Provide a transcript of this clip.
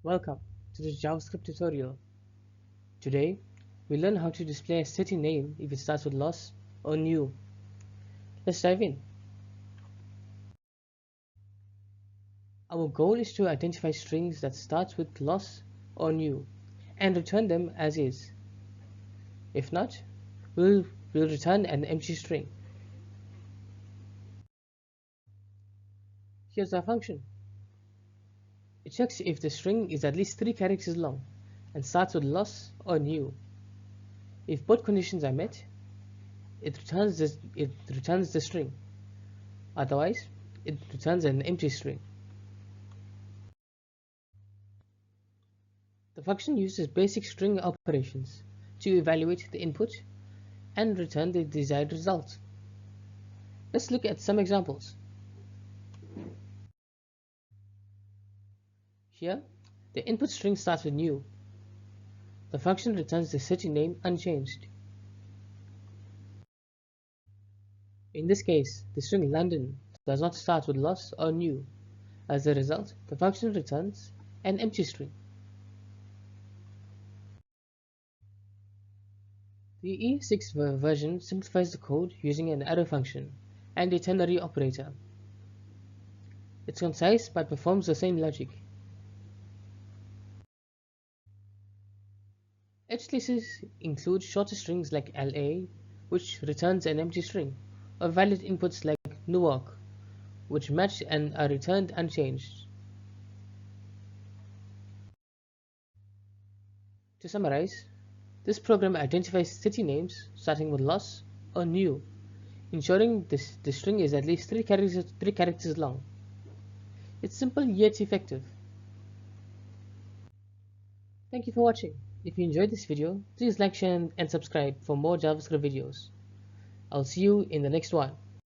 Welcome to this JavaScript tutorial. Today, we learn how to display a city name if it starts with loss or new. Let's dive in. Our goal is to identify strings that starts with loss or new and return them as is. If not, we'll return an empty string. Here's our function. It checks if the string is at least 3 characters long and starts with loss or new. If both conditions are met, it returns the string. Otherwise, it returns an empty string. The function uses basic string operations to evaluate the input and return the desired result. Let's look at some examples. Here, the input string starts with new. The function returns the city name unchanged. In this case, the string London does not start with loss or new. As a result, the function returns an empty string. The E6 version simplifies the code using an arrow function and a ternary operator. It's concise but performs the same logic. Edge cases include shorter strings like LA, which returns an empty string, or valid inputs like Newark, which match and are returned unchanged. To summarize, this program identifies city names starting with loss or new, ensuring the string is at least 3 characters long. It's simple yet effective. Thank you for watching. If you enjoyed this video, please like, share and subscribe for more JavaScript videos. I'll see you in the next one.